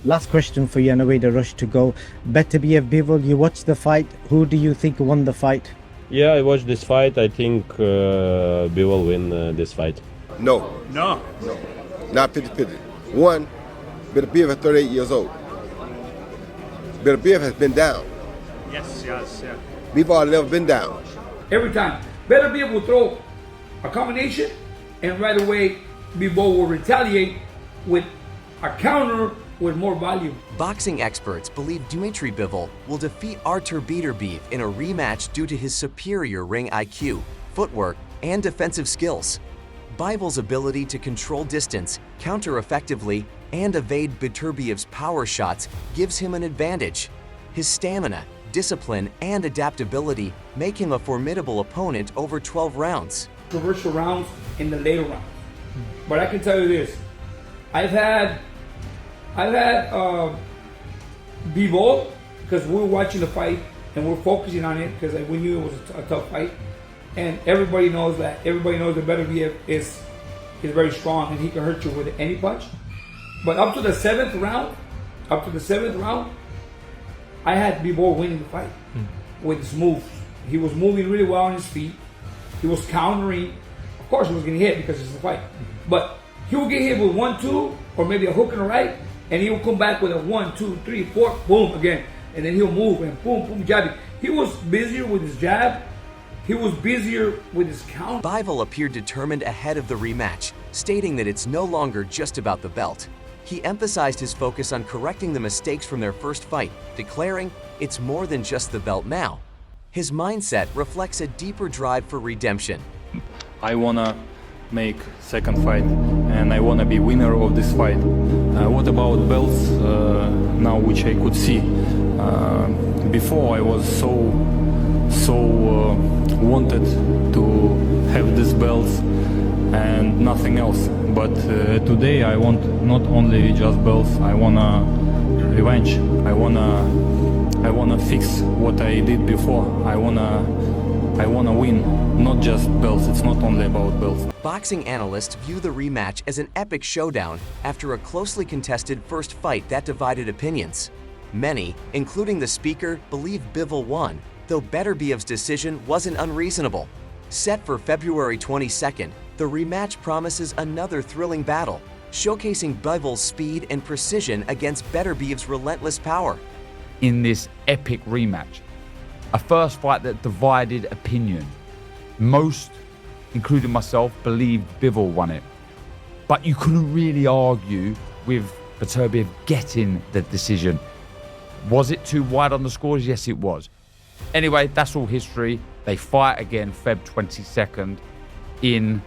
Last question for you, and away the rush to go. Beterbiev, Bivol, you watched the fight. Who do you think won the fight? Yeah, I watched this fight. I think Bivol win this fight. No. No. Not 50-50. One, Beterbiev is 38 years old. Beterbiev has been down. Yes, yes, yeah. Bivol has never been down. Every time. Beterbiev will throw a combination, and right away, Bivol will retaliate with a counter with more volume. Boxing experts believe Dmitry Bivol will defeat Artur Beterbiev in a rematch due to his superior ring IQ, footwork, and defensive skills. Bivol's ability to control distance, counter effectively, and evade Beterbiev's power shots gives him an advantage. His stamina, discipline, and adaptability make him a formidable opponent over 12 rounds. Controversial rounds in the later rounds. But I can tell you this, I've had Bivol, because we were watching the fight and we're focusing on it because we knew it was a tough fight, and everybody knows that Beterbiev is very strong and he can hurt you with any punch. But up to the seventh round, I had Bivol winning the fight with his moves. He was moving really well on his feet. He was countering. Of course, he was getting hit because it's a fight, but he will get hit with 1-2 or maybe a hook and a right, and he will come back with a 1, 2, 3, 4, boom again, and then he'll move and boom, boom, jabbing. He was busier with his jab. He was busier with his counter. Bivol appeared determined ahead of the rematch, stating that it's no longer just about the belt. He emphasized his focus on correcting the mistakes from their first fight, declaring it's more than just the belt now. His mindset reflects a deeper drive for redemption. I wanna make second fight and I wanna be winner of this fight. What about belts now, which I could see? Before I was so wanted to have these belts and nothing else. But today I want not only just belts. I wanna revenge. I wanna fix what I did before. I wanna win, not just belts. It's not only about belts. Boxing analysts view the rematch as an epic showdown after a closely contested first fight that divided opinions. Many, including the speaker, believe Bivol won, though Beterbiev's decision wasn't unreasonable. Set for February 22nd, the rematch promises another thrilling battle, showcasing Bivol's speed and precision against Beterbiev's relentless power. In this epic rematch, a first fight that divided opinion. Most, including myself, believed Bivol won it. But you couldn't really argue with Beterbiev getting the decision. Was it too wide on the scores? Yes, it was. Anyway, that's all history. They fight again Feb 22nd in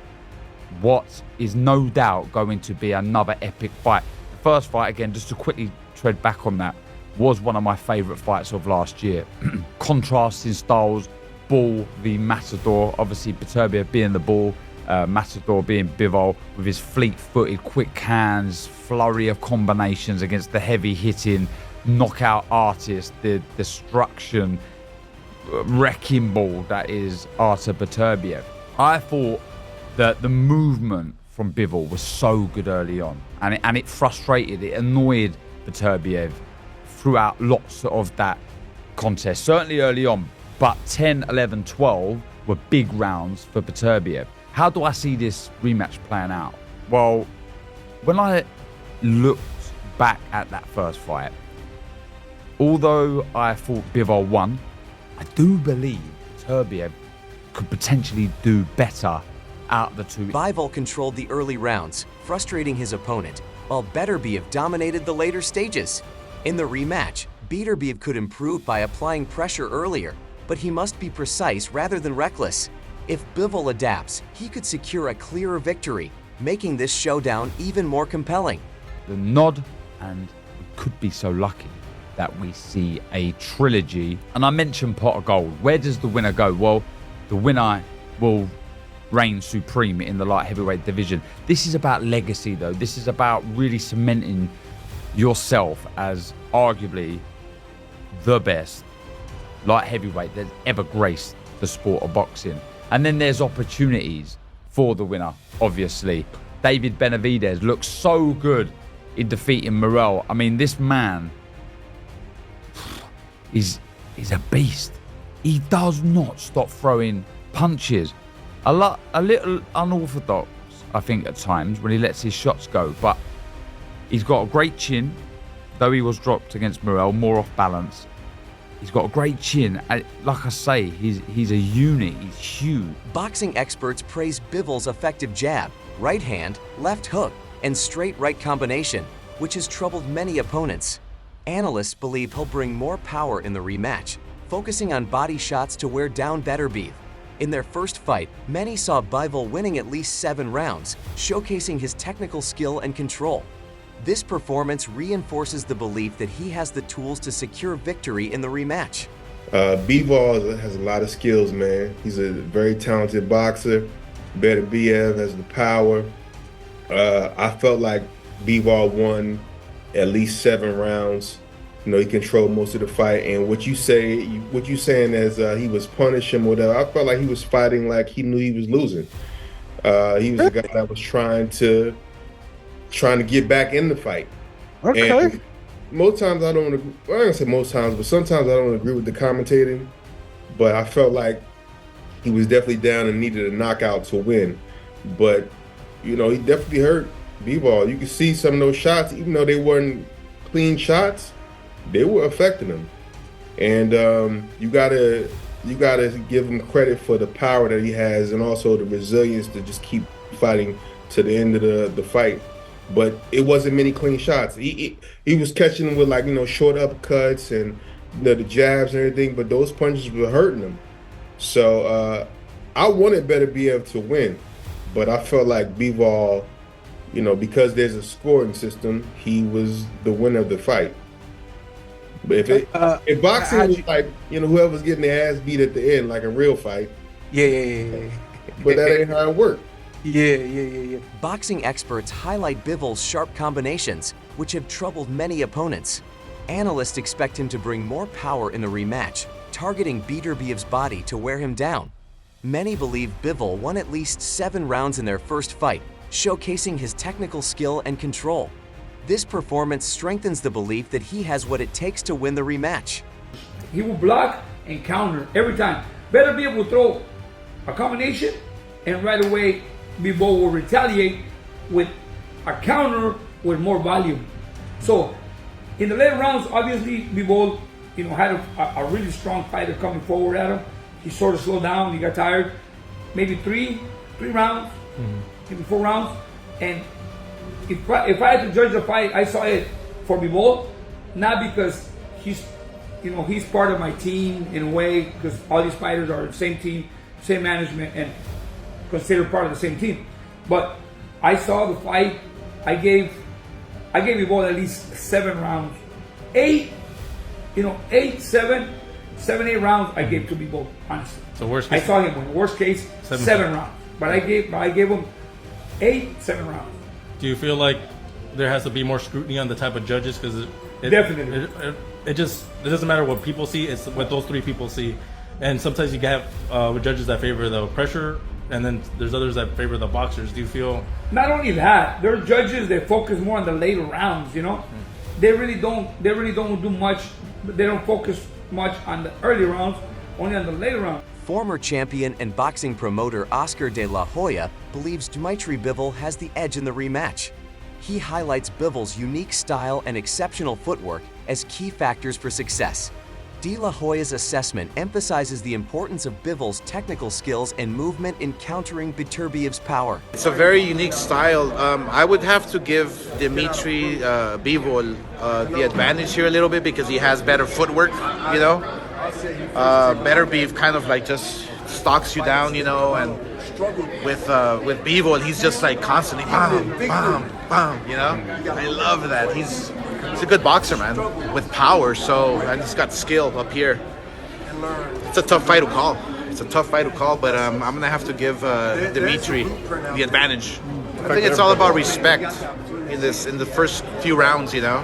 what is no doubt going to be another epic fight. The first fight, again, just to quickly tread back on that, was one of my favourite fights of last year. Contrasting styles, Bull v Matador, obviously Beterbiev being the Bull, Matador being Bivol with his fleet-footed quick hands, flurry of combinations against the heavy-hitting knockout artist, the destruction wrecking ball that is Artur Beterbiev. I thought that the movement from Bivol was so good early on, and it frustrated, it annoyed Beterbiev throughout lots of that contest, certainly early on, but 10, 11, 12 were big rounds for Beterbiev. How do I see this rematch playing out? Well, when I looked back at that first fight, although I thought Bivol won, I do believe Beterbiev could potentially do better out of the two. Bivol controlled the early rounds, frustrating his opponent, while Beterbiev dominated the later stages. In the rematch, Beterbiev could improve by applying pressure earlier, but he must be precise rather than reckless. If Bivol adapts, he could secure a clearer victory, making this showdown even more compelling. The nod, and we could be so lucky that we see a trilogy. And I mentioned pot of gold. Where does the winner go? Well, the winner will reign supreme in the light heavyweight division. This is about legacy, though. This is about really cementing yourself as arguably the best light heavyweight that's ever graced the sport of boxing. And then there's opportunities for the winner, obviously. David Benavidez looks so good in defeating Morel. I mean, this man is a beast. He does not stop throwing punches. A little unorthodox, I think, at times when he lets his shots go. But he's got a great chin, though he was dropped against Morel, more off balance. He's got a great chin. Like I say, he's a unit. He's huge. Boxing experts praise Bivol's effective jab, right hand, left hook, and straight right combination, which has troubled many opponents. Analysts believe he'll bring more power in the rematch, focusing on body shots to wear down Beterbiev. In their first fight, many saw Bivol winning at least 7 rounds, showcasing his technical skill and control. This performance reinforces the belief that he has the tools to secure victory in the rematch. Bivol has a lot of skills, man. He's a very talented boxer. Beterbiev has the power. I felt like Bivol won at least 7 rounds. You know, he controlled most of the fight. And what you saying as he was punishing or whatever, I felt like he was fighting like he knew he was losing. He was a guy that was trying to get back in the fight. Okay. And most times I don't agree, well, I don't say most times, but sometimes I don't agree with the commentating. But I felt like he was definitely down and needed a knockout to win. But, you know, he definitely hurt Bivol. You could see some of those shots, even though they weren't clean shots, they were affecting him. And you gotta give him credit for the power that he has and also the resilience to just keep fighting to the end of the fight. But it wasn't many clean shots. He was catching them with, like, you know, short uppercuts and, you know, the jabs and everything, but those punches were hurting him. So I wanted Beterbiev to win, but I felt like Bivol, you know, because there's a scoring system, he was the winner of the fight. But if boxing was like, you know, whoever's getting their ass beat at the end, like a real fight. Yeah. But that ain't how it worked. Yeah. Boxing experts highlight Bivol's sharp combinations, which have troubled many opponents. Analysts expect him to bring more power in the rematch, targeting Beterbiev's body to wear him down. Many believe Bivol won at least 7 rounds in their first fight, showcasing his technical skill and control. This performance strengthens the belief that he has what it takes to win the rematch. He will block and counter every time. Beterbiev will throw a combination, and right away Bivol will retaliate with a counter with more volume. So in the later rounds, obviously Bivol, you know, had a really strong fighter coming forward at him. He sort of slowed down. He got tired. Maybe three rounds, maybe 4 rounds. And if I had to judge the fight, I saw it for Bivol, not because he's part of my team in a way, because all these fighters are the same team, same management, and considered part of the same team. But I saw the fight. I gave Bivol at least 7 rounds. 8, 7, 8 rounds I gave to Bivol, honestly. So worst case, I saw him win. Worst case, 7 rounds. But I gave him 7 rounds. do you feel like there has to be more scrutiny on the type of judges? Because Definitely. It doesn't matter what people see, it's what those 3 people see. And sometimes you have with judges that favor the pressure, and then there's others that favor the boxers. Do you feel? Not only that, there are judges that focus more on the later rounds. You know, they really don't do much. They don't focus much on the early rounds, only on the later rounds. Former champion and boxing promoter Oscar de la Hoya believes Dmitry Bivol has the edge in the rematch. He highlights Bivol's unique style and exceptional footwork as key factors for success. De La Hoya's assessment emphasizes the importance of Bivol's technical skills and movement in countering Beterbiev's power. It's a very unique style. I would have to give Dmitry Bivol the advantage here a little bit because he has better footwork, you know. Beterbiev kind of like just stalks you down, you know, and with Bivol, he's just like constantly bam, bam, bam, you know. I love that. He's a good boxer, man, with power. So, and he's got skill up here. It's a tough fight to call. But I'm gonna have to give Dmitry the advantage. I think it's all about respect in the first few rounds. You know,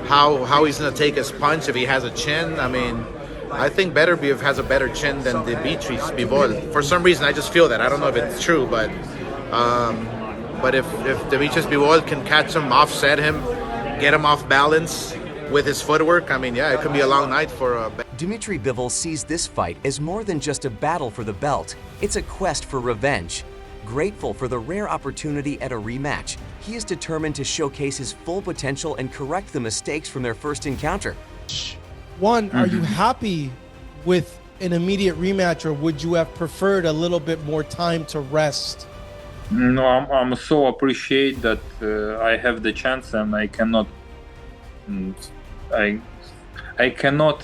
how he's gonna take his punch if he has a chin. I mean, I think Beterbiev has a better chin than Dmitry Bivol. For some reason, I just feel that. I don't know if it's true, but if Dmitry Bivol can catch him, offset him, get him off balance with his footwork. I mean, yeah, it could be a long night for Dmitry Bivol sees this fight as more than just a battle for the belt. It's a quest for revenge. Grateful for the rare opportunity at a rematch, he is determined to showcase his full potential and correct the mistakes from their first encounter. One, are you happy with an immediate rematch, or would you have preferred a little bit more time to rest? No, I'm so appreciate that I have the chance, and I cannot I cannot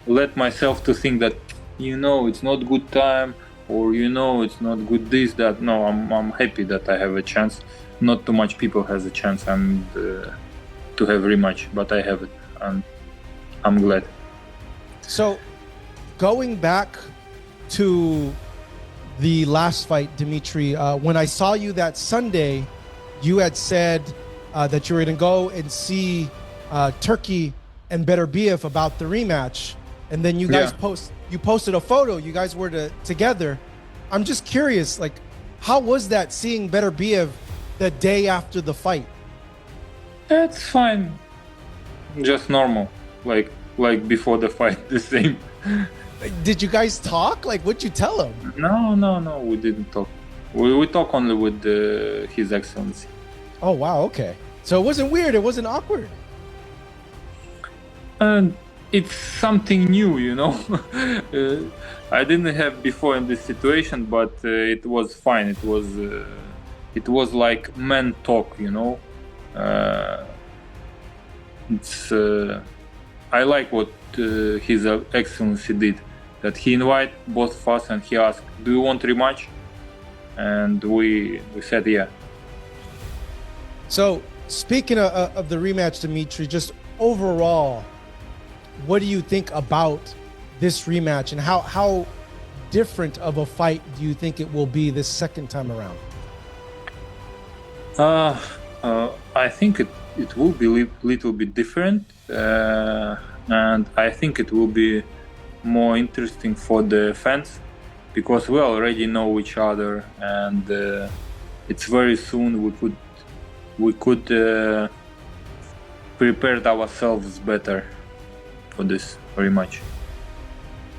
let myself to think that it's not good time, or it's not good this that. No, I'm happy that I have a chance. Not too much people has a chance and to have rematch, but I have it, and I'm glad. So, going back to the last fight, Dmitry, when I saw you that Sunday, you had said that you were going to go and see Turkey and Beterbiev about the rematch, and then you guys posted a photo. You guys were together. I'm just curious, like, how was that seeing Beterbiev the day after the fight? That's fine, just normal, like before the fight, the same. Did you guys talk? Like, what'd you tell him? No, we didn't talk. We talk only with His Excellency. Oh, wow, okay. So it wasn't weird, it wasn't awkward. And it's something new, I didn't have before in this situation, but it was fine. It was like men talk, It's I like what His Excellency did, that he invited both of us and he asked, "Do you want rematch?" And we said yeah. So speaking of the rematch, Dmitry, just overall, what do you think about this rematch, and how different of a fight do you think it will be this second time around? I think it will be a little bit different, and I think it will be more interesting for the fans, because we already know each other, and it's very soon we could prepare ourselves better for this rematch.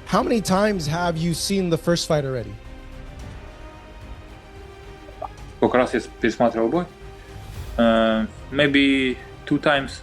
How many times have you seen the first fight already? Сколько раз я пересматривал бой? Maybe 2 times.